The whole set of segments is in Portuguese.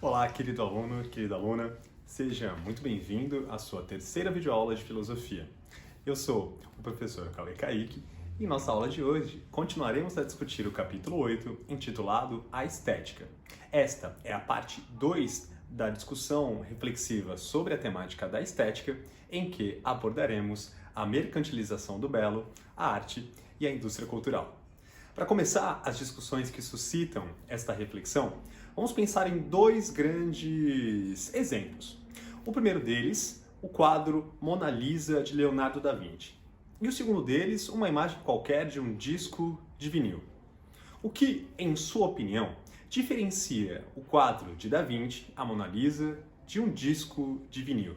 Olá, querido aluno, querida aluna, seja muito bem-vindo à sua terceira videoaula de filosofia. Eu sou o professor Cauê Kaique e em nossa aula de hoje continuaremos a discutir o capítulo 8, intitulado A Estética. Esta é a parte 2 da discussão reflexiva sobre a temática da estética, em que abordaremos a mercantilização do belo, a arte e a indústria cultural. Para começar as discussões que suscitam esta reflexão, vamos pensar em dois grandes exemplos. O primeiro deles, o quadro Mona Lisa de Leonardo da Vinci. E o segundo deles, uma imagem qualquer de um disco de vinil. O que, em sua opinião, diferencia o quadro de Da Vinci, a Mona Lisa, de um disco de vinil?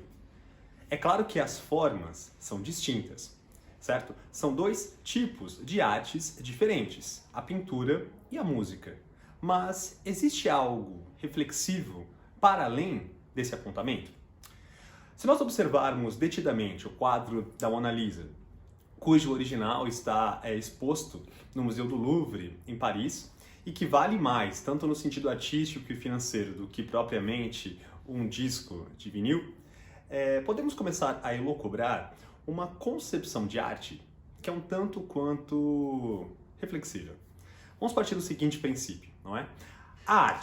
É claro que as formas são distintas, certo? São dois tipos de artes diferentes, a pintura e a música. Mas existe algo reflexivo para além desse apontamento? Se nós observarmos detidamente o quadro da Mona Lisa, cujo original está exposto no Museu do Louvre, em Paris, e que vale mais, tanto no sentido artístico e financeiro, do que propriamente um disco de vinil, podemos começar a elocubrar uma concepção de arte que é um tanto quanto reflexiva. Vamos partir do seguinte princípio, não é? A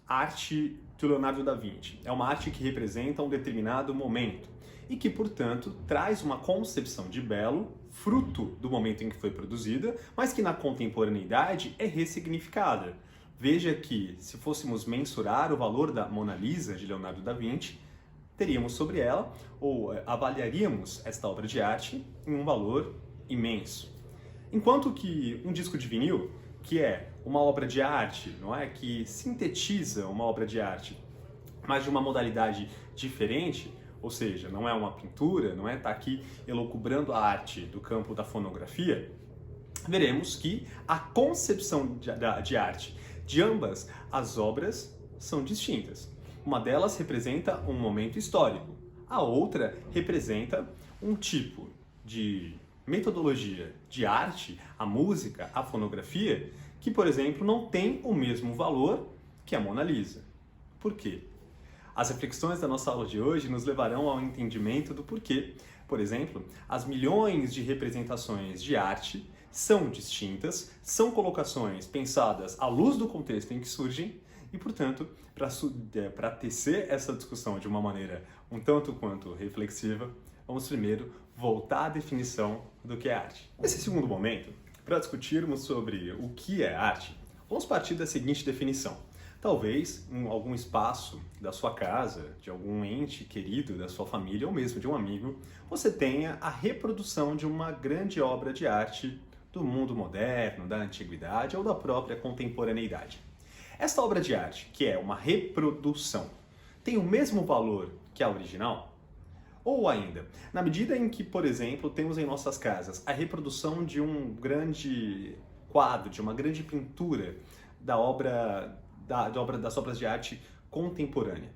arte do Leonardo da Vinci, é uma arte que representa um determinado momento e que, portanto, traz uma concepção de belo, fruto do momento em que foi produzida, mas que na contemporaneidade é ressignificada. Veja que, se fôssemos mensurar o valor da Mona Lisa de Leonardo da Vinci, teríamos sobre ela, ou avaliaríamos esta obra de arte em um valor imenso. Enquanto que um disco de vinil, que é uma obra de arte, não é? Que sintetiza uma obra de arte, mas de uma modalidade diferente, ou seja, não é uma pintura, não é? Está aqui elucubrando a arte do campo da fonografia, veremos que a concepção de arte de ambas as obras são distintas. Uma delas representa um momento histórico, a outra representa um tipo de metodologia de arte, a música, a fonografia, que, por exemplo, não tem o mesmo valor que a Mona Lisa. Por quê? As reflexões da nossa aula de hoje nos levarão ao entendimento do porquê, por exemplo, as milhões de representações de arte são distintas, são colocações pensadas à luz do contexto em que surgem e, portanto, para tecer essa discussão de uma maneira um tanto quanto reflexiva, vamos primeiro voltar à definição do que é arte. Nesse segundo momento, para discutirmos sobre o que é arte, vamos partir da seguinte definição. Talvez, em algum espaço da sua casa, de algum ente querido da sua família ou mesmo de um amigo, você tenha a reprodução de uma grande obra de arte do mundo moderno, da antiguidade ou da própria contemporaneidade. Esta obra de arte, que é uma reprodução, tem o mesmo valor que a original? Ou ainda, na medida em que, por exemplo, temos em nossas casas a reprodução de um grande quadro, de uma grande pintura das obras de arte contemporânea.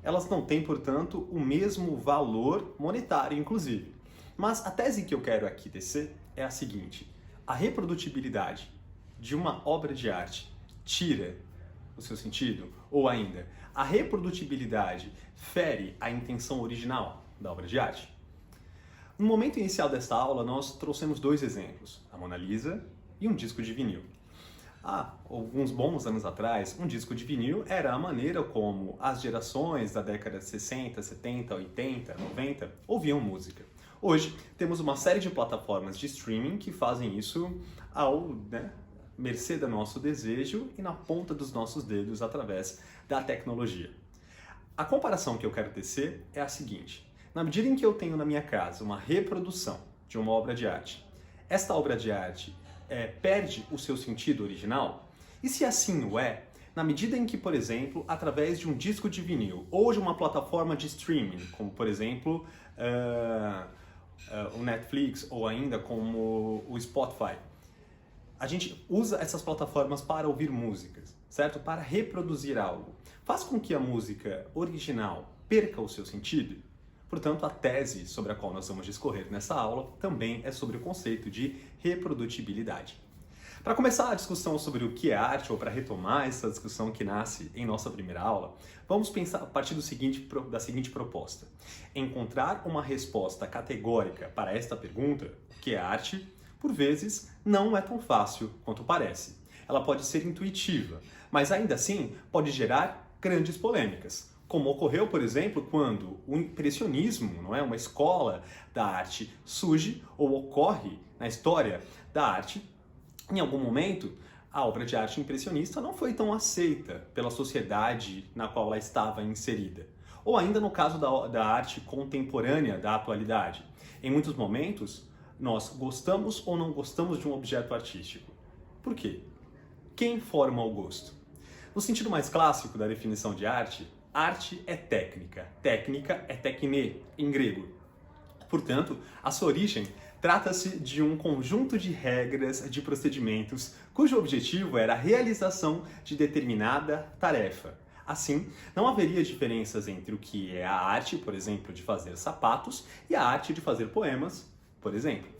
Elas não têm, portanto, o mesmo valor monetário, inclusive. Mas a tese que eu quero aqui tecer é a seguinte: a reprodutibilidade de uma obra de arte tira o seu sentido? Ou ainda, a reprodutibilidade fere a intenção original da obra de arte? No momento inicial desta aula, nós trouxemos dois exemplos, a Mona Lisa e um disco de vinil. Há alguns bons anos atrás, um disco de vinil era a maneira como as gerações da década de 60, 70, 80, 90 ouviam música. Hoje, temos uma série de plataformas de streaming que fazem isso ao mercê do nosso desejo e na ponta dos nossos dedos através da tecnologia. A comparação que eu quero tecer é a seguinte: na medida em que eu tenho na minha casa uma reprodução de uma obra de arte, esta obra de arte perde o seu sentido original? E se assim o é, na medida em que, por exemplo, através de um disco de vinil ou de uma plataforma de streaming, como por exemplo o Netflix ou ainda como o Spotify, a gente usa essas plataformas para ouvir músicas. certo? Para reproduzir algo, faz com que a música original perca o seu sentido? Portanto, a tese sobre a qual nós vamos discorrer nessa aula também é sobre o conceito de reprodutibilidade. Para começar a discussão sobre o que é arte, ou para retomar essa discussão que nasce em nossa primeira aula, vamos pensar a partir da seguinte proposta. Encontrar uma resposta categórica para esta pergunta, o que é arte, por vezes não é tão fácil quanto parece. Ela pode ser intuitiva, mas ainda assim pode gerar grandes polêmicas, como ocorreu, por exemplo, quando o impressionismo, não é, uma escola da arte, surge ou ocorre na história da arte. Em algum momento, a obra de arte impressionista não foi tão aceita pela sociedade na qual ela estava inserida. Ou ainda no caso da arte contemporânea da atualidade. Em muitos momentos, nós gostamos ou não gostamos de um objeto artístico. Por quê? Quem forma o gosto? No sentido mais clássico da definição de arte, arte é técnica. Técnica é tekne, em grego. Portanto, a sua origem trata-se de um conjunto de regras, de procedimentos, cujo objetivo era a realização de determinada tarefa. Assim, não haveria diferenças entre o que é a arte, por exemplo, de fazer sapatos, e a arte de fazer poemas, por exemplo.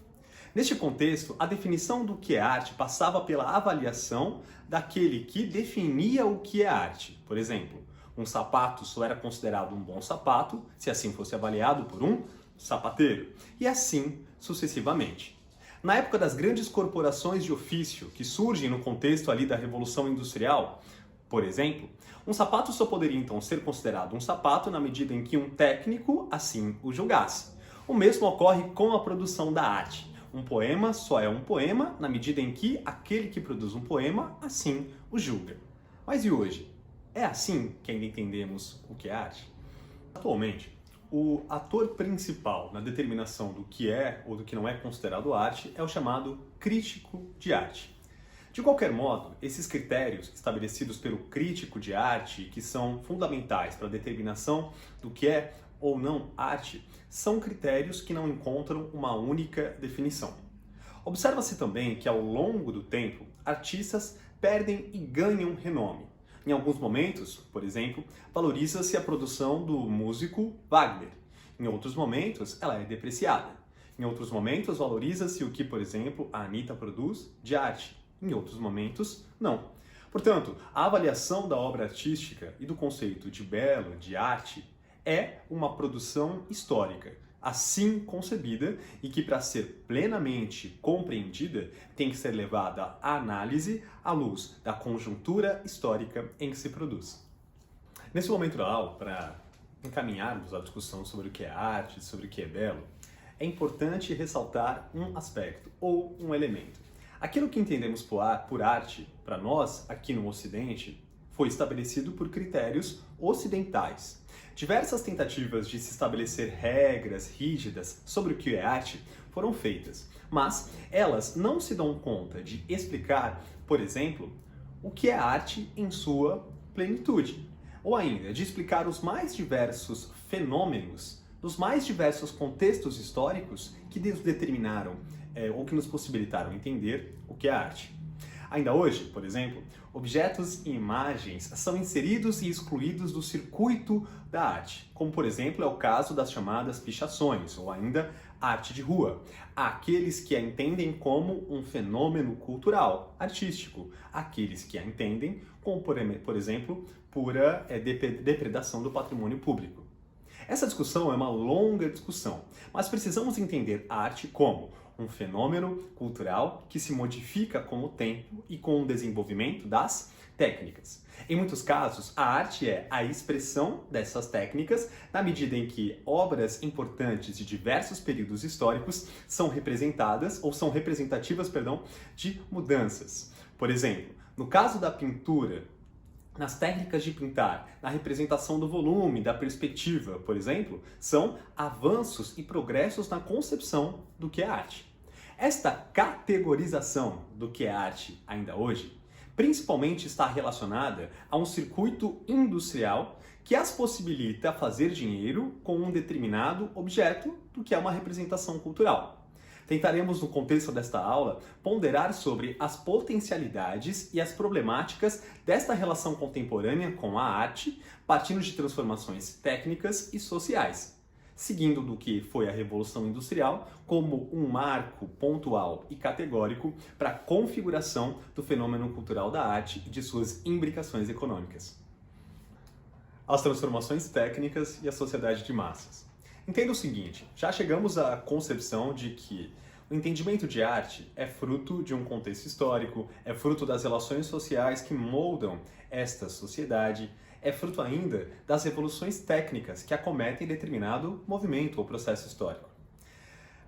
Neste contexto, a definição do que é arte passava pela avaliação daquele que definia o que é arte. Por exemplo, um sapato só era considerado um bom sapato se assim fosse avaliado por um sapateiro, e assim sucessivamente. Na época das grandes corporações de ofício, que surgem no contexto ali da Revolução Industrial, por exemplo, um sapato só poderia então ser considerado um sapato na medida em que um técnico assim o julgasse. O mesmo ocorre com a produção da arte. Um poema só é um poema na medida em que aquele que produz um poema assim o julga. Mas e hoje? É assim que ainda entendemos o que é arte? Atualmente, o ator principal na determinação do que é ou do que não é considerado arte é o chamado crítico de arte. De qualquer modo, esses critérios estabelecidos pelo crítico de arte, que são fundamentais para a determinação do que é ou não arte, são critérios que não encontram uma única definição. Observa-se também que ao longo do tempo, artistas perdem e ganham renome. Em alguns momentos, por exemplo, valoriza-se a produção do músico Wagner. Em outros momentos, ela é depreciada. Em outros momentos, valoriza-se o que, por exemplo, a Anitta produz de arte. Em outros momentos, não. Portanto, a avaliação da obra artística e do conceito de belo, de arte, é uma produção histórica, assim concebida e que, para ser plenamente compreendida, tem que ser levada à análise à luz da conjuntura histórica em que se produz. Nesse momento da aula, para encaminharmos a discussão sobre o que é arte, sobre o que é belo, é importante ressaltar um aspecto ou um elemento. Aquilo que entendemos por arte, para nós, aqui no Ocidente, foi estabelecido por critérios ocidentais. Diversas tentativas de se estabelecer regras rígidas sobre o que é arte foram feitas, mas elas não se dão conta de explicar, por exemplo, o que é arte em sua plenitude, ou ainda de explicar os mais diversos fenômenos dos mais diversos contextos históricos que determinaram ou que nos possibilitaram entender o que é arte. Ainda hoje, por exemplo, objetos e imagens são inseridos e excluídos do circuito da arte, como por exemplo é o caso das chamadas pichações, ou ainda arte de rua. Há aqueles que a entendem como um fenômeno cultural, artístico, aqueles que a entendem como, por exemplo, pura depredação do patrimônio público. Essa discussão é uma longa discussão, mas precisamos entender a arte como um fenômeno cultural que se modifica com o tempo e com o desenvolvimento das técnicas. Em muitos casos, a arte é a expressão dessas técnicas na medida em que obras importantes de diversos períodos históricos são representadas ou são representativas, de mudanças. Por exemplo, no caso da pintura, nas técnicas de pintar, na representação do volume, da perspectiva, por exemplo, são avanços e progressos na concepção do que é arte. Esta categorização do que é arte ainda hoje, principalmente está relacionada a um circuito industrial que as possibilita fazer dinheiro com um determinado objeto do que é uma representação cultural. Tentaremos, no contexto desta aula, ponderar sobre as potencialidades e as problemáticas desta relação contemporânea com a arte, partindo de transformações técnicas e sociais, seguindo do que foi a Revolução Industrial como um marco pontual e categórico para a configuração do fenômeno cultural da arte e de suas imbricações econômicas. As transformações técnicas e a sociedade de massas. Entenda o seguinte, já chegamos à concepção de que o entendimento de arte é fruto de um contexto histórico, é fruto das relações sociais que moldam esta sociedade, é fruto ainda das revoluções técnicas que acometem determinado movimento ou processo histórico.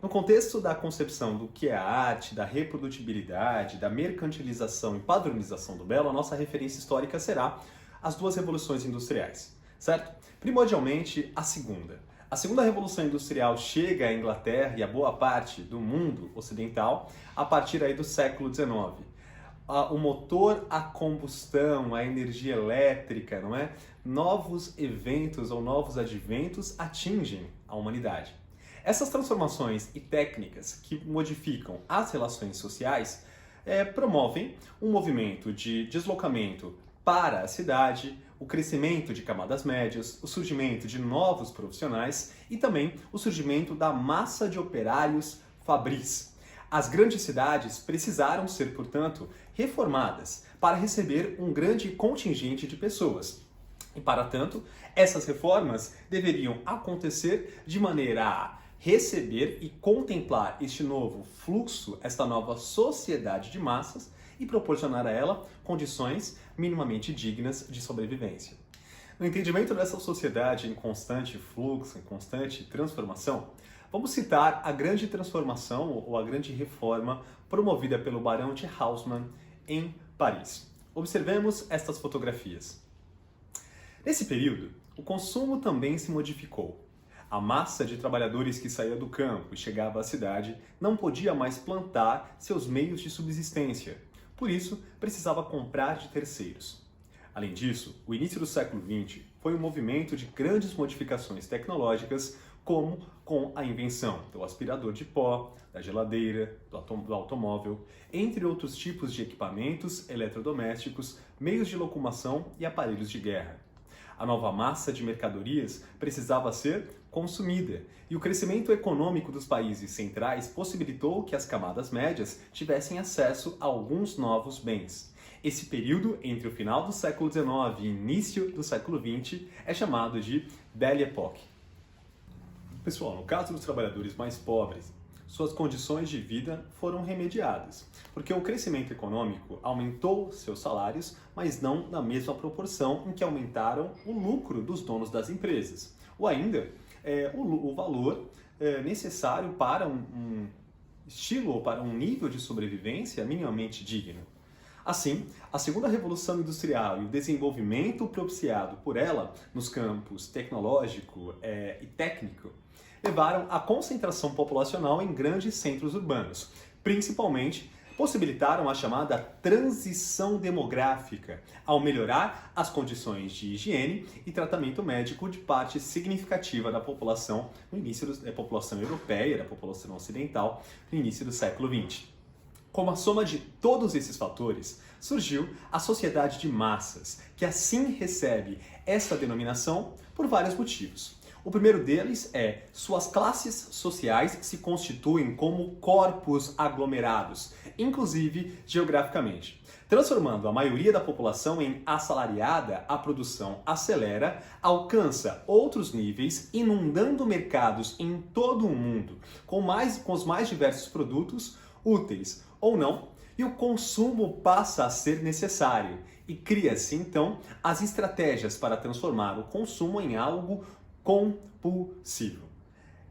No contexto da concepção do que é a arte, da reprodutibilidade, da mercantilização e padronização do belo, a nossa referência histórica será as duas revoluções industriais, certo? Primordialmente, a segunda. A segunda revolução industrial chega à Inglaterra e a boa parte do mundo ocidental a partir aí do século XIX. O motor a combustão, a energia elétrica, não é? Novos eventos ou novos adventos atingem a humanidade. Essas transformações e técnicas que modificam as relações sociais promovem um movimento de deslocamento para a cidade, o crescimento de camadas médias, o surgimento de novos profissionais e também o surgimento da massa de operários fabris. As grandes cidades precisaram ser, portanto, reformadas para receber um grande contingente de pessoas. E, para tanto, essas reformas deveriam acontecer de maneira a receber e contemplar este novo fluxo, esta nova sociedade de massas e proporcionar a ela condições minimamente dignas de sobrevivência. No entendimento dessa sociedade em constante fluxo, em constante transformação, vamos citar a grande transformação ou a grande reforma promovida pelo Barão de Haussmann em Paris. Observemos estas fotografias. Nesse período, o consumo também se modificou. A massa de trabalhadores que saía do campo e chegava à cidade não podia mais plantar seus meios de subsistência. Por isso, precisava comprar de terceiros. Além disso, o início do século XX foi um movimento de grandes modificações tecnológicas, como com a invenção do aspirador de pó, da geladeira, do automóvel, entre outros tipos de equipamentos eletrodomésticos, meios de locomoção e aparelhos de guerra. A nova massa de mercadorias precisava ser consumida, e o crescimento econômico dos países centrais possibilitou que as camadas médias tivessem acesso a alguns novos bens. Esse período, entre o final do século XIX e início do século XX, é chamado de Belle Époque. Pessoal, no caso dos trabalhadores mais pobres, suas condições de vida foram remediadas, porque o crescimento econômico aumentou seus salários, mas não na mesma proporção em que aumentaram o lucro dos donos das empresas, ou ainda o valor necessário para um estilo ou para um nível de sobrevivência minimamente digno. Assim, a segunda revolução industrial e o desenvolvimento propiciado por ela nos campos tecnológico e técnico levaram à concentração populacional em grandes centros urbanos. Principalmente, possibilitaram a chamada transição demográfica, ao melhorar as condições de higiene e tratamento médico de parte significativa da população no início da população europeia, da população ocidental, no início do século XX. Como a soma de todos esses fatores, surgiu a sociedade de massas, que assim recebe essa denominação por vários motivos. O primeiro deles é suas classes sociais se constituem como corpos aglomerados, inclusive geograficamente. Transformando a maioria da população em assalariada, a produção acelera, alcança outros níveis, inundando mercados em todo o mundo, com os mais diversos produtos, úteis ou não, e o consumo passa a ser necessário, e cria-se então as estratégias para transformar o consumo em algo compulsivo.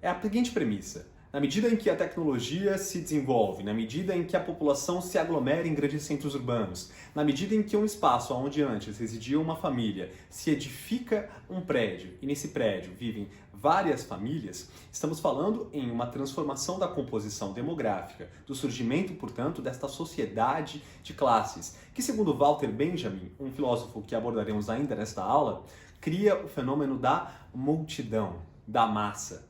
É a seguinte premissa: na medida em que a tecnologia se desenvolve, na medida em que a população se aglomera em grandes centros urbanos, na medida em que um espaço onde antes residia uma família se edifica um prédio e nesse prédio vivem várias famílias, estamos falando em uma transformação da composição demográfica, do surgimento, portanto, desta sociedade de classes, que, segundo Walter Benjamin, um filósofo que abordaremos ainda nesta aula, cria o fenômeno da multidão, da massa.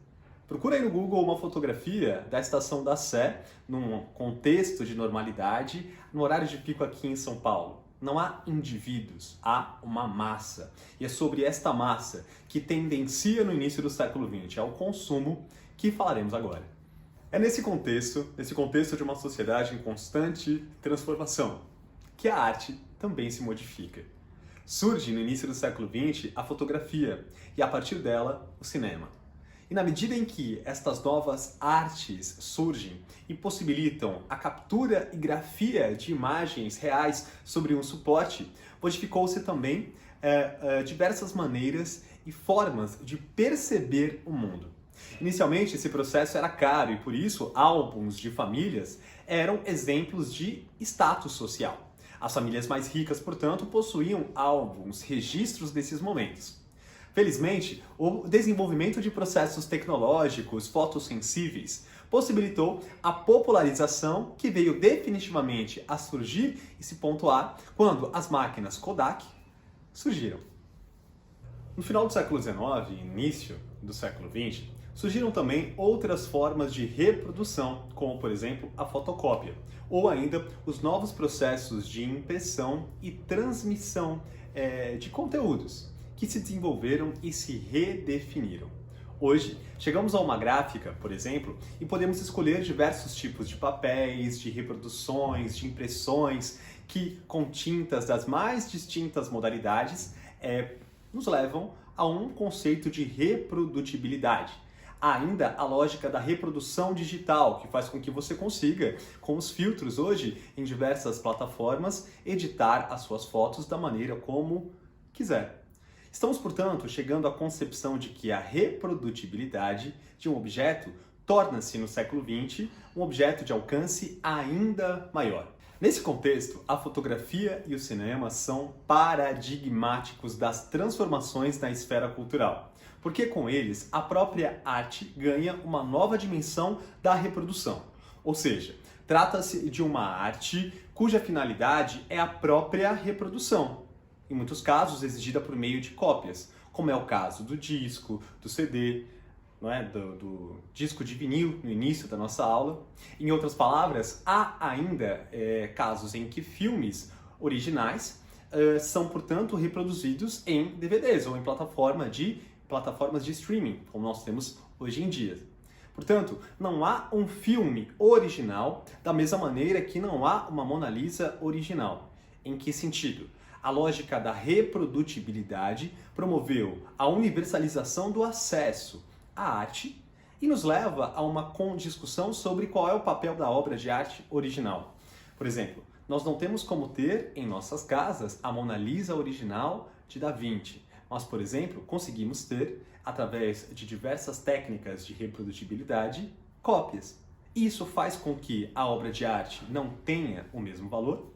Procura aí no Google uma fotografia da Estação da Sé, num contexto de normalidade, no horário de pico aqui em São Paulo. Não há indivíduos, há uma massa. E é sobre esta massa que tendencia no início do século XX ao consumo que falaremos agora. É nesse contexto de uma sociedade em constante transformação, que a arte também se modifica. Surge no início do século XX a fotografia e, a partir dela, o cinema. E na medida em que estas novas artes surgem e possibilitam a captura e grafia de imagens reais sobre um suporte, modificou-se também diversas maneiras e formas de perceber o mundo. Inicialmente, esse processo era caro e, por isso, álbuns de famílias eram exemplos de status social. As famílias mais ricas, portanto, possuíam álbuns, registros desses momentos. Felizmente, o desenvolvimento de processos tecnológicos fotossensíveis possibilitou a popularização que veio definitivamente a surgir e se pontuar quando as máquinas Kodak surgiram. No final do século XIX e início do século XX, surgiram também outras formas de reprodução, como por exemplo a fotocópia, ou ainda os novos processos de impressão e transmissão de conteúdos, que se desenvolveram e se redefiniram. Hoje, chegamos a uma gráfica, por exemplo, e podemos escolher diversos tipos de papéis, de reproduções, de impressões, que com tintas das mais distintas modalidades nos levam a um conceito de reprodutibilidade. Há ainda a lógica da reprodução digital, que faz com que você consiga, com os filtros hoje em diversas plataformas, editar as suas fotos da maneira como quiser. Estamos, portanto, chegando à concepção de que a reprodutibilidade de um objeto torna-se, no século XX, um objeto de alcance ainda maior. Nesse contexto, a fotografia e o cinema são paradigmáticos das transformações na esfera cultural, porque com eles a própria arte ganha uma nova dimensão da reprodução. Ou seja, trata-se de uma arte cuja finalidade é a própria reprodução, em muitos casos exigida por meio de cópias, como é o caso do disco, do CD, do disco de vinil no início da nossa aula. Em outras palavras, há ainda casos em que filmes originais são, portanto, reproduzidos em DVDs ou em plataformas de streaming, como nós temos hoje em dia. Portanto, não há um filme original da mesma maneira que não há uma Mona Lisa original. Em que sentido? A lógica da reprodutibilidade promoveu a universalização do acesso à arte e nos leva a uma discussão sobre qual é o papel da obra de arte original. Por exemplo, nós não temos como ter em nossas casas a Mona Lisa original de Da Vinci, mas, por exemplo, conseguimos ter, através de diversas técnicas de reprodutibilidade, cópias. Isso faz com que a obra de arte não tenha o mesmo valor?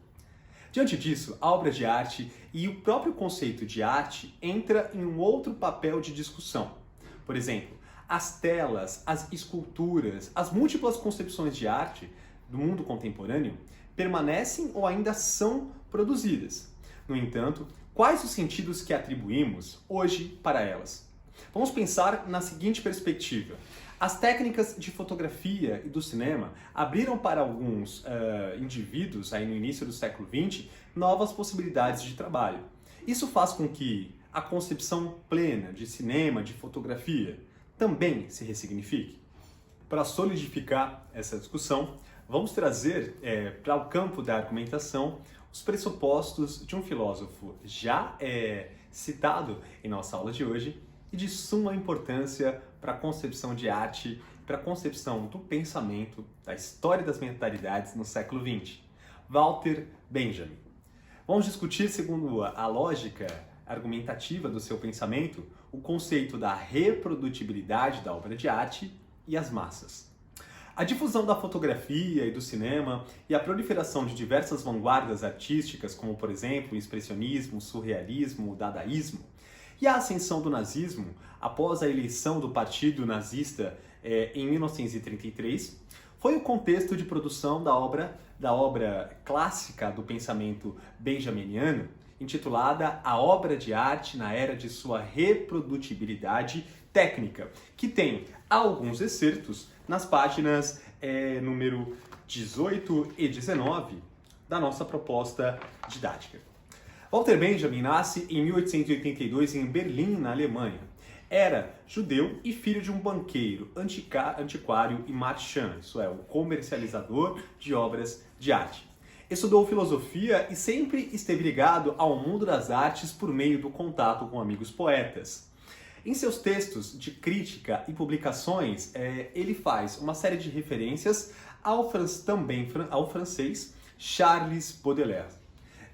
Diante disso, a obra de arte e o próprio conceito de arte entra em um outro papel de discussão. Por exemplo, as telas, as esculturas, as múltiplas concepções de arte do mundo contemporâneo permanecem ou ainda são produzidas. No entanto, quais os sentidos que atribuímos hoje para elas? Vamos pensar na seguinte perspectiva. As técnicas de fotografia e do cinema abriram para alguns indivíduos, aí no início do século XX, novas possibilidades de trabalho. Isso faz com que a concepção plena de cinema, de fotografia, também se ressignifique. Para solidificar essa discussão, vamos trazer para o campo da argumentação os pressupostos de um filósofo já citado em nossa aula de hoje e de suma importância para a concepção de arte, para a concepção do pensamento, da história das mentalidades no século XX. Walter Benjamin. Vamos discutir, segundo a lógica argumentativa do seu pensamento, o conceito da reprodutibilidade da obra de arte e as massas. A difusão da fotografia e do cinema e a proliferação de diversas vanguardas artísticas, como por exemplo o expressionismo, o surrealismo, o dadaísmo, e a ascensão do nazismo após a eleição do Partido Nazista em 1933, foi o contexto de produção da obra clássica do pensamento benjaminiano intitulada A Obra de Arte na Era de Sua Reprodutibilidade Técnica, que tem alguns excertos nas páginas número 18 e 19 da nossa proposta didática. Walter Benjamin nasce em 1882 em Berlim, na Alemanha. Era judeu e filho de um banqueiro, antiquário e marchand, isso é, o comercializador de obras de arte. Estudou filosofia e sempre esteve ligado ao mundo das artes por meio do contato com amigos poetas. Em seus textos de crítica e publicações, ele faz uma série de referências também ao francês Charles Baudelaire.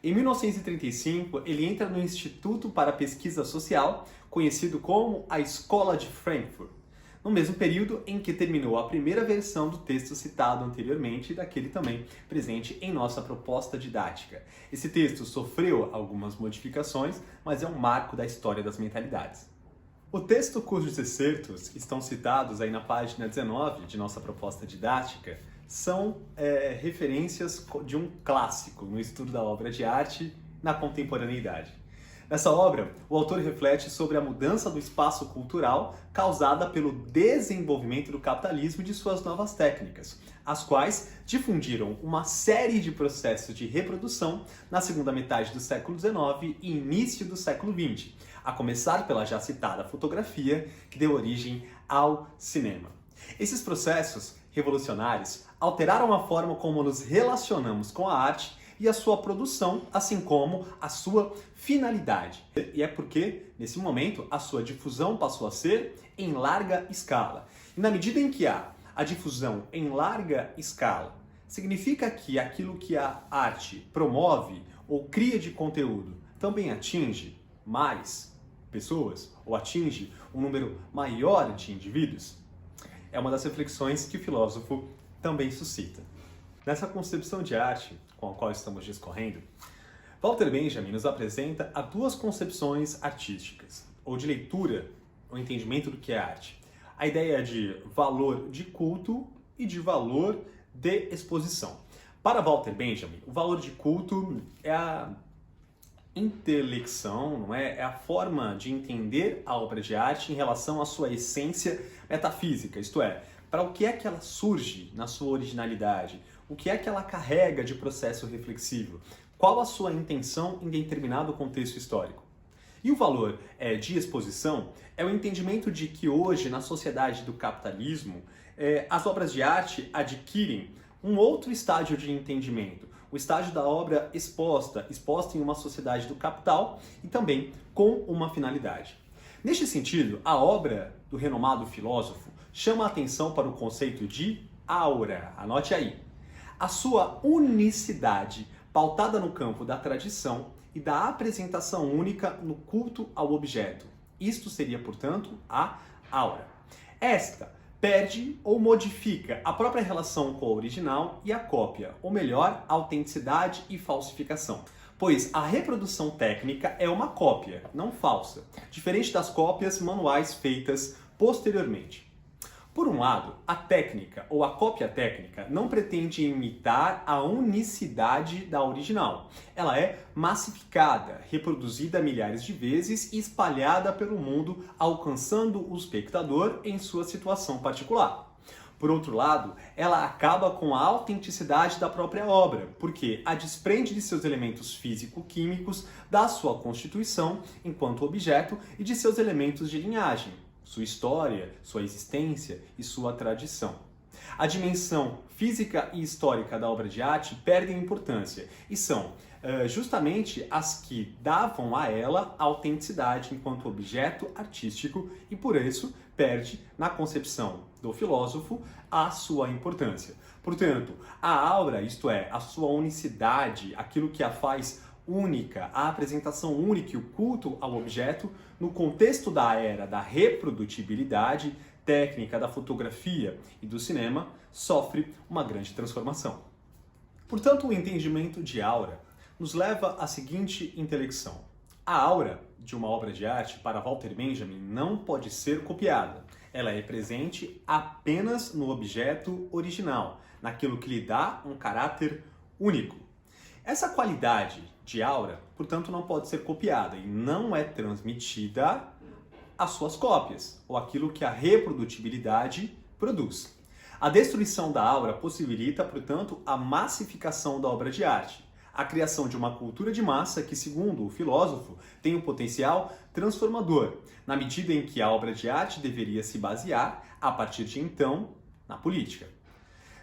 Em 1935, ele entra no Instituto para a Pesquisa Social, conhecido como a Escola de Frankfurt, no mesmo período em que terminou a primeira versão do texto citado anteriormente, daquele também presente em nossa proposta didática. Esse texto sofreu algumas modificações, mas é um marco da história das mentalidades. O texto cujos excertos estão citados aí na página 19 de nossa proposta didática são referências de um clássico no estudo da obra de arte na contemporaneidade. Nessa obra, o autor reflete sobre a mudança do espaço cultural causada pelo desenvolvimento do capitalismo e de suas novas técnicas, as quais difundiram uma série de processos de reprodução na segunda metade do século XIX e início do século XX, a começar pela já citada fotografia, que deu origem ao cinema. Esses processos revolucionários alteraram a forma como nos relacionamos com a arte e a sua produção, assim como a sua finalidade. E é porque, nesse momento, a sua difusão passou a ser em larga escala. E na medida em que há a difusão em larga escala, significa que aquilo que a arte promove ou cria de conteúdo também atinge mais pessoas ou atinge um número maior de indivíduos? É uma das reflexões que o filósofo também suscita. Nessa concepção de arte com a qual estamos discorrendo, Walter Benjamin nos apresenta a duas concepções artísticas, ou de leitura, ou entendimento do que é arte. A ideia de valor de culto e de valor de exposição. Para Walter Benjamin, o valor de culto é a intelecção, não é? É a forma de entender a obra de arte em relação à sua essência metafísica, isto é, para o que é que ela surge na sua originalidade, o que é que ela carrega de processo reflexivo, qual a sua intenção em determinado contexto histórico. E o valor de exposição é o entendimento de que hoje, na sociedade do capitalismo, as obras de arte adquirem um outro estágio de entendimento, o estágio da obra exposta em uma sociedade do capital e também com uma finalidade. Neste sentido, a obra do renomado filósofo chama a atenção para o conceito de aura, anote aí. A sua unicidade, pautada no campo da tradição e da apresentação única no culto ao objeto. Isto seria, portanto, a aura. Esta perde ou modifica a própria relação com a original e a cópia, ou melhor, autenticidade e falsificação. Pois a reprodução técnica é uma cópia, não falsa, diferente das cópias manuais feitas posteriormente. Por um lado, a técnica ou a cópia técnica não pretende imitar a unicidade da original. Ela é massificada, reproduzida milhares de vezes e espalhada pelo mundo, alcançando o espectador em sua situação particular. Por outro lado, ela acaba com a autenticidade da própria obra, porque a desprende de seus elementos físico-químicos, da sua constituição enquanto objeto e de seus elementos de linhagem, sua história, sua existência e sua tradição. A dimensão física e histórica da obra de arte perdem importância e são justamente as que davam a ela autenticidade enquanto objeto artístico e por isso perde, na concepção do filósofo, a sua importância. Portanto, a aura, isto é, a sua unicidade, aquilo que a faz única, a apresentação única e o culto ao objeto, no contexto da era da reprodutibilidade técnica da fotografia e do cinema, sofre uma grande transformação. Portanto, o entendimento de aura nos leva à seguinte intelecção. A aura de uma obra de arte, para Walter Benjamin, não pode ser copiada. Ela é presente apenas no objeto original, naquilo que lhe dá um caráter único. Essa qualidade de aura, portanto não pode ser copiada e não é transmitida às suas cópias, ou aquilo que a reprodutibilidade produz. A destruição da aura possibilita, portanto, a massificação da obra de arte, a criação de uma cultura de massa que, segundo o filósofo, tem um potencial transformador, na medida em que a obra de arte deveria se basear, a partir de então, na política.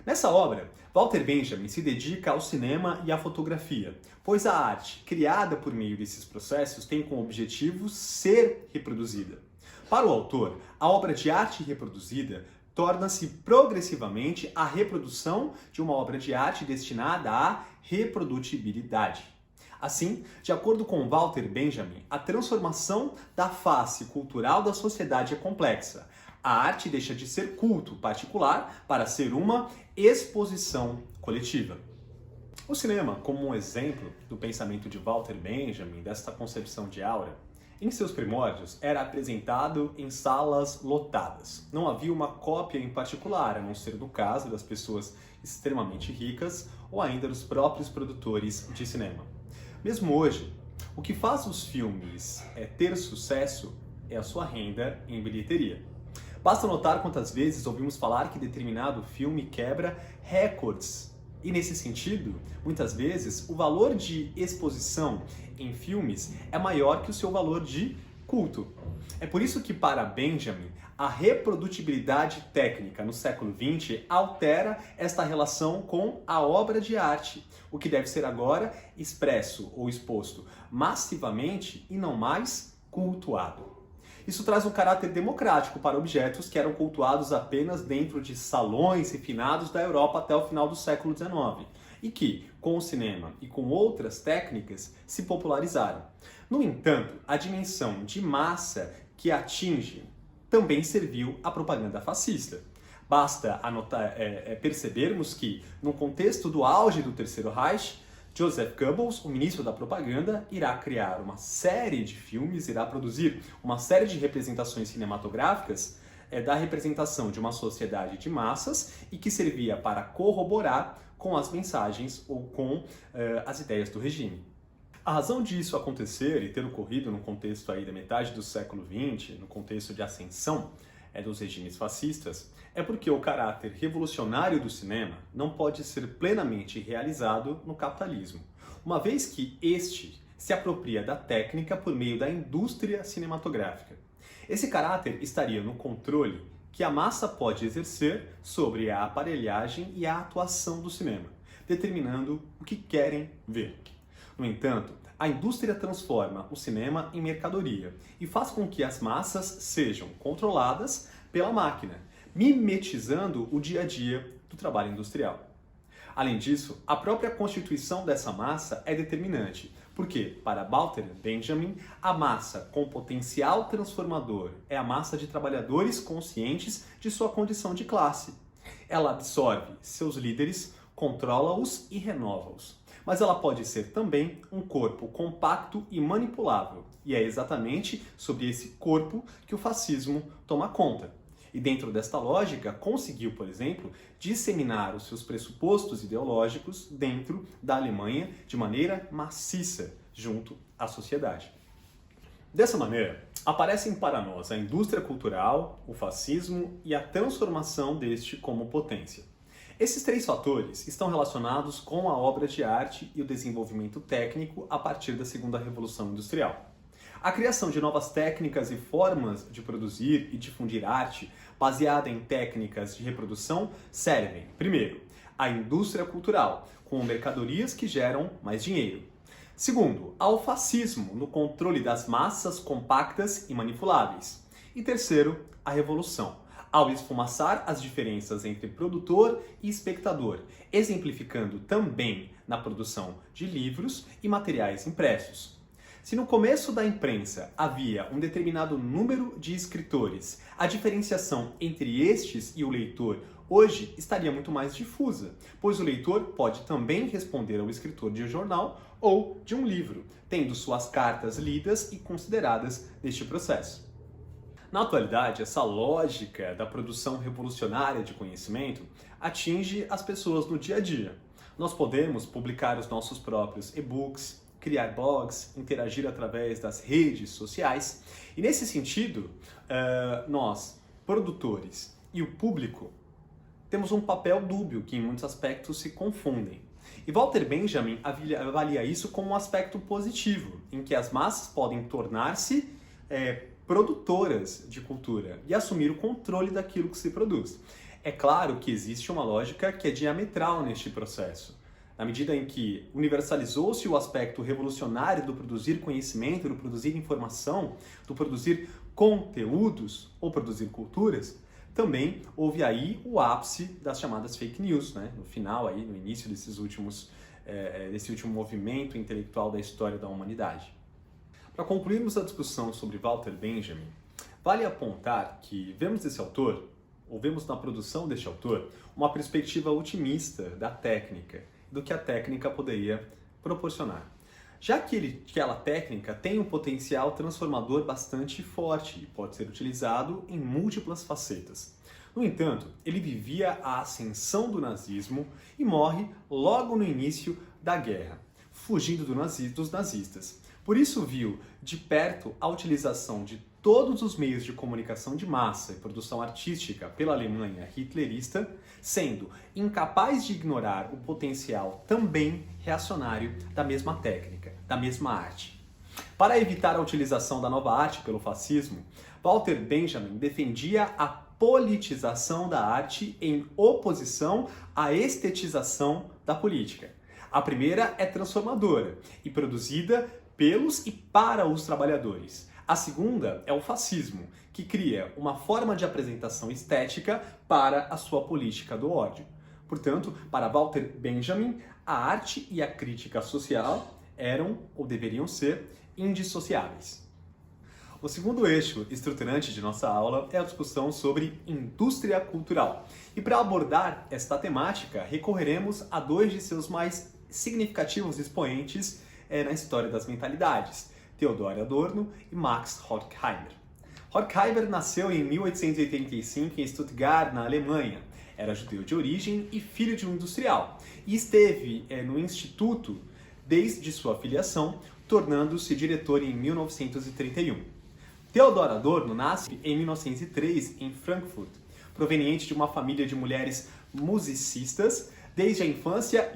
Nessa obra, Walter Benjamin se dedica ao cinema e à fotografia, pois a arte, criada por meio desses processos, tem como objetivo ser reproduzida. Para o autor, a obra de arte reproduzida torna-se progressivamente a reprodução de uma obra de arte destinada à reprodutibilidade. Assim, de acordo com Walter Benjamin, a transformação da face cultural da sociedade é complexa. A arte deixa de ser culto particular para ser uma exposição coletiva. O cinema, como um exemplo do pensamento de Walter Benjamin, desta concepção de aura, em seus primórdios, era apresentado em salas lotadas. Não havia uma cópia em particular, a não ser no caso das pessoas extremamente ricas ou ainda dos próprios produtores de cinema. Mesmo hoje, o que faz os filmes ter sucesso é a sua renda em bilheteria. Basta notar quantas vezes ouvimos falar que determinado filme quebra recordes. E nesse sentido, muitas vezes, o valor de exposição em filmes é maior que o seu valor de culto. É por isso que, para Benjamin, a reprodutibilidade técnica no século XX altera esta relação com a obra de arte, o que deve ser agora expresso ou exposto massivamente e não mais cultuado. Isso traz um caráter democrático para objetos que eram cultuados apenas dentro de salões refinados da Europa até o final do século XIX e que, com o cinema e com outras técnicas, se popularizaram. No entanto, a dimensão de massa que atinge também serviu à propaganda fascista. Basta percebermos que, no contexto do auge do Terceiro Reich, Joseph Goebbels, o ministro da propaganda, irá criar uma série de filmes, irá produzir uma série de representações cinematográficas da representação de uma sociedade de massas e que servia para corroborar com as mensagens ou com as ideias do regime. A razão disso acontecer e ter ocorrido no contexto aí da metade do século XX, no contexto de ascensão dos regimes fascistas, é porque o caráter revolucionário do cinema não pode ser plenamente realizado no capitalismo, uma vez que este se apropria da técnica por meio da indústria cinematográfica. Esse caráter estaria no controle que a massa pode exercer sobre a aparelhagem e a atuação do cinema, determinando o que querem ver. No entanto, a indústria transforma o cinema em mercadoria e faz com que as massas sejam controladas pela máquina, mimetizando o dia a dia do trabalho industrial. Além disso, a própria constituição dessa massa é determinante, porque, para Walter Benjamin, a massa com potencial transformador é a massa de trabalhadores conscientes de sua condição de classe. Ela absorve seus líderes, controla-os e renova-os. Mas ela pode ser também um corpo compacto e manipulável, e é exatamente sobre esse corpo que o fascismo toma conta. E dentro desta lógica, conseguiu, por exemplo, disseminar os seus pressupostos ideológicos dentro da Alemanha de maneira maciça, junto à sociedade. Dessa maneira, aparecem para nós a indústria cultural, o fascismo e a transformação deste como potência. Esses três fatores estão relacionados com a obra de arte e o desenvolvimento técnico a partir da Segunda Revolução Industrial. A criação de novas técnicas e formas de produzir e difundir arte baseada em técnicas de reprodução servem, primeiro, à indústria cultural, com mercadorias que geram mais dinheiro. Segundo, ao fascismo, no controle das massas compactas e manipuláveis. E terceiro, à revolução, ao esfumaçar as diferenças entre produtor e espectador, exemplificando também na produção de livros e materiais impressos. Se no começo da imprensa havia um determinado número de escritores, a diferenciação entre estes e o leitor hoje estaria muito mais difusa, pois o leitor pode também responder ao escritor de um jornal ou de um livro, tendo suas cartas lidas e consideradas neste processo. Na atualidade, essa lógica da produção revolucionária de conhecimento atinge as pessoas no dia a dia. Nós podemos publicar os nossos próprios e-books, criar blogs, interagir através das redes sociais. E nesse sentido, nós, produtores e o público, temos um papel dúbio que em muitos aspectos se confundem. E Walter Benjamin avalia isso como um aspecto positivo, em que as massas podem tornar-se produtoras de cultura e assumir o controle daquilo que se produz. É claro que existe uma lógica que é diametral neste processo. Na medida em que universalizou-se o aspecto revolucionário do produzir conhecimento, do produzir informação, do produzir conteúdos ou produzir culturas, também houve aí o ápice das chamadas fake news, né? No final, aí, no início desse último movimento intelectual da história da humanidade. Para concluirmos a discussão sobre Walter Benjamin, vale apontar que vemos na produção deste autor, uma perspectiva otimista da técnica, do que a técnica poderia proporcionar. Já que aquela técnica tem um potencial transformador bastante forte e pode ser utilizado em múltiplas facetas. No entanto, ele vivia a ascensão do nazismo e morre logo no início da guerra, fugindo dos nazistas. Por isso viu de perto a utilização de todos os meios de comunicação de massa e produção artística pela Alemanha hitlerista, sendo incapaz de ignorar o potencial também reacionário da mesma técnica, da mesma arte. Para evitar a utilização da nova arte pelo fascismo, Walter Benjamin defendia a politização da arte em oposição à estetização da política. A primeira é transformadora e produzida pelos e para os trabalhadores. A segunda é o fascismo, que cria uma forma de apresentação estética para a sua política do ódio. Portanto, para Walter Benjamin, a arte e a crítica social eram ou deveriam ser indissociáveis. O segundo eixo estruturante de nossa aula é a discussão sobre indústria cultural. E para abordar esta temática, recorreremos a dois de seus mais significativos expoentes na história das mentalidades, Theodor Adorno e Max Horkheimer. Horkheimer nasceu em 1885 em Stuttgart, na Alemanha. Era judeu de origem e filho de um industrial, e esteve no instituto desde sua filiação, tornando-se diretor em 1931. Theodor Adorno nasce em 1903 em Frankfurt, proveniente de uma família de mulheres musicistas. Desde a infância,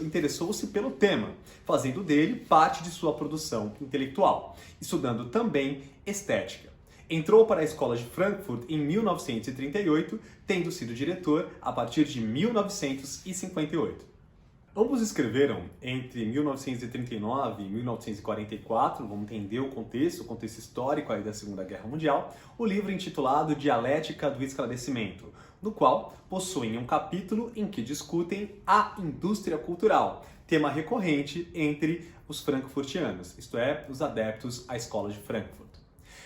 interessou-se pelo tema, fazendo dele parte de sua produção intelectual, estudando também estética. Entrou para a escola de Frankfurt em 1938, tendo sido diretor a partir de 1958. Ambos escreveram entre 1939 e 1944, vamos entender o contexto histórico aí da Segunda Guerra Mundial, o livro intitulado Dialética do Esclarecimento, no qual possuem um capítulo em que discutem a indústria cultural, tema recorrente entre os frankfurtianos, isto é, os adeptos à escola de Frankfurt.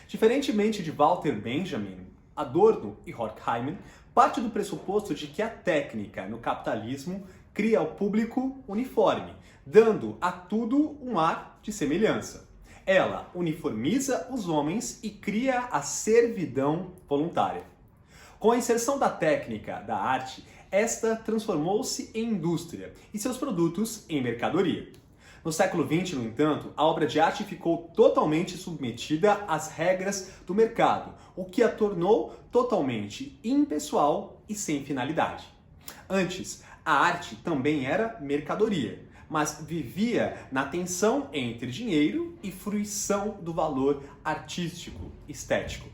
Diferentemente de Walter Benjamin, Adorno e Horkheimer parte do pressuposto de que a técnica no capitalismo cria o público uniforme, dando a tudo um ar de semelhança. Ela uniformiza os homens e cria a servidão voluntária. Com a inserção da técnica da arte, esta transformou-se em indústria e seus produtos em mercadoria. No século XX, no entanto, a obra de arte ficou totalmente submetida às regras do mercado, o que a tornou totalmente impessoal e sem finalidade. Antes, a arte também era mercadoria, mas vivia na tensão entre dinheiro e fruição do valor artístico, estético.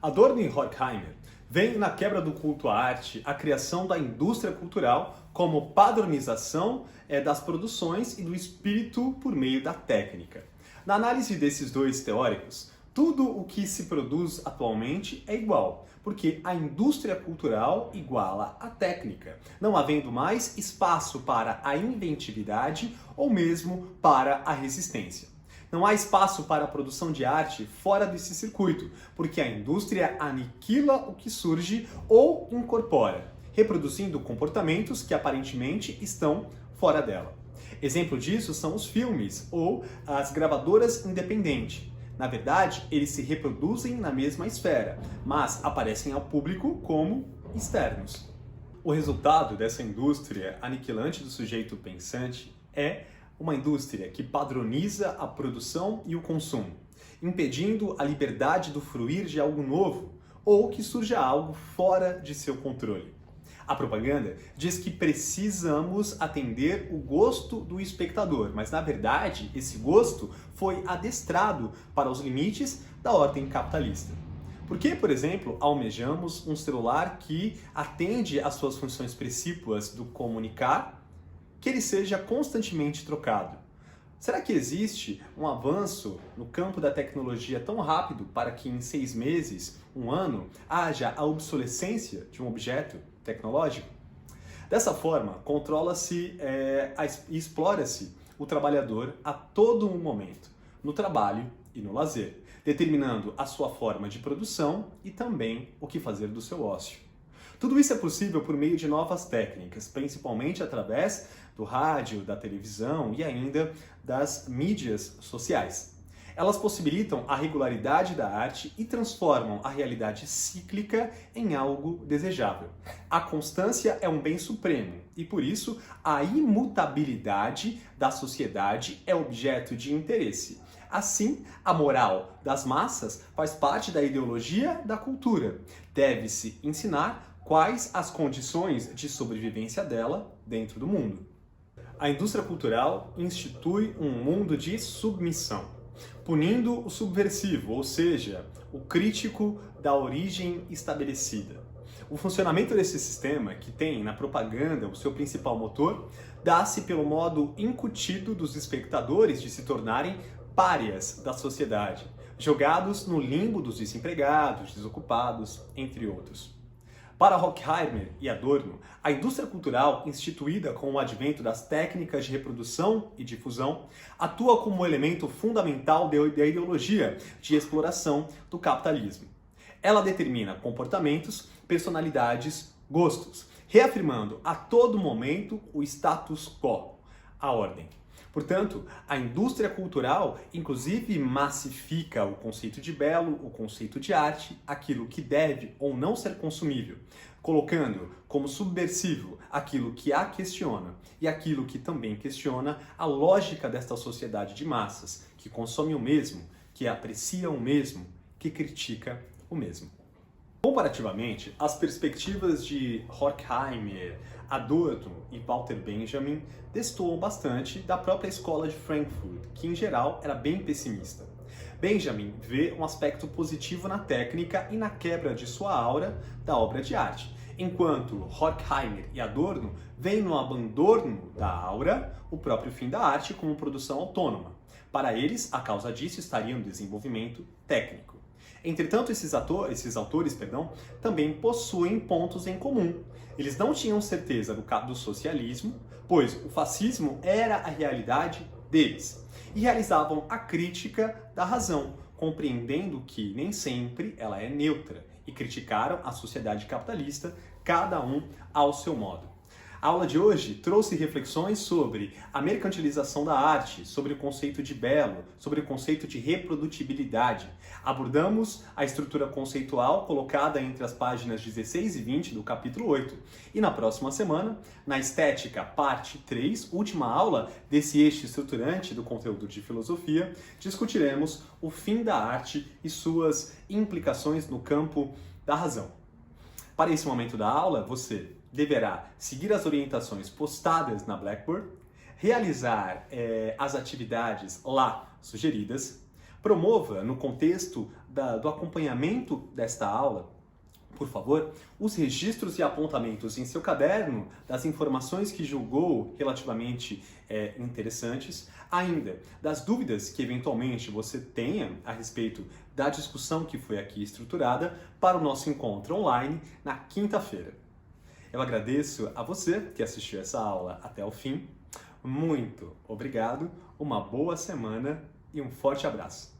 Adorno e Horkheimer veem na quebra do culto à arte a criação da indústria cultural como padronização das produções e do espírito por meio da técnica. Na análise desses dois teóricos, tudo o que se produz atualmente é igual, porque a indústria cultural iguala a técnica, não havendo mais espaço para a inventividade ou mesmo para a resistência. Não há espaço para a produção de arte fora desse circuito, porque a indústria aniquila o que surge ou incorpora, reproduzindo comportamentos que aparentemente estão fora dela. Exemplo disso são os filmes ou as gravadoras independentes. Na verdade, eles se reproduzem na mesma esfera, mas aparecem ao público como externos. O resultado dessa indústria aniquilante do sujeito pensante é Uma indústria que padroniza a produção e o consumo, impedindo a liberdade do fruir de algo novo ou que surja algo fora de seu controle. A propaganda diz que precisamos atender o gosto do espectador, mas na verdade esse gosto foi adestrado para os limites da ordem capitalista. Por que, por exemplo, almejamos um celular que atende às suas funções precípuas do comunicar, que ele seja constantemente trocado? Será que existe um avanço no campo da tecnologia tão rápido para que em 6 meses, 1 ano, haja a obsolescência de um objeto tecnológico? Dessa forma, controla-se e explora-se o trabalhador a todo momento, no trabalho e no lazer, determinando a sua forma de produção e também o que fazer do seu ócio. Tudo isso é possível por meio de novas técnicas, principalmente através do rádio, da televisão e ainda das mídias sociais. Elas possibilitam a regularidade da arte e transformam a realidade cíclica em algo desejável. A constância é um bem supremo e, por isso, a imutabilidade da sociedade é objeto de interesse. Assim, a moral das massas faz parte da ideologia da cultura. Deve-se ensinar quais as condições de sobrevivência dela dentro do mundo. A indústria cultural institui um mundo de submissão, punindo o subversivo, ou seja, o crítico da origem estabelecida. O funcionamento desse sistema, que tem na propaganda o seu principal motor, dá-se pelo modo incutido dos espectadores de se tornarem párias da sociedade, jogados no limbo dos desempregados, desocupados, entre outros. Para Horkheimer e Adorno, a indústria cultural, instituída com o advento das técnicas de reprodução e difusão, atua como elemento fundamental da ideologia de exploração do capitalismo. Ela determina comportamentos, personalidades, gostos, reafirmando a todo momento o status quo, a ordem. Portanto, a indústria cultural, inclusive, massifica o conceito de belo, o conceito de arte, aquilo que deve ou não ser consumível, colocando como subversivo aquilo que a questiona e aquilo que também questiona a lógica desta sociedade de massas, que consome o mesmo, que aprecia o mesmo, que critica o mesmo. Comparativamente, as perspectivas de Horkheimer, Adorno e Walter Benjamin destoam bastante da própria escola de Frankfurt, que em geral era bem pessimista. Benjamin vê um aspecto positivo na técnica e na quebra de sua aura da obra de arte, enquanto Horkheimer e Adorno veem no abandono da aura o próprio fim da arte como produção autônoma. Para eles, a causa disso estaria no desenvolvimento técnico. Entretanto, esses autores também possuem pontos em comum. Eles não tinham certeza do socialismo, pois o fascismo era a realidade deles, e realizavam a crítica da razão, compreendendo que nem sempre ela é neutra, e criticaram a sociedade capitalista, cada um ao seu modo. A aula de hoje trouxe reflexões sobre a mercantilização da arte, sobre o conceito de belo, sobre o conceito de reprodutibilidade. Abordamos a estrutura conceitual colocada entre as páginas 16 e 20 do capítulo 8. E na próxima semana, na Estética, parte 3, última aula desse eixo estruturante do conteúdo de filosofia, discutiremos o fim da arte e suas implicações no campo da razão. Para esse momento da aula, você deverá seguir as orientações postadas na Blackboard, realizar as atividades lá sugeridas, promova no contexto do acompanhamento desta aula, por favor, os registros e apontamentos em seu caderno das informações que julgou relativamente interessantes, ainda das dúvidas que eventualmente você tenha a respeito da discussão que foi aqui estruturada para o nosso encontro online na quinta-feira. Eu agradeço a você que assistiu essa aula até o fim. Muito obrigado, uma boa semana e um forte abraço.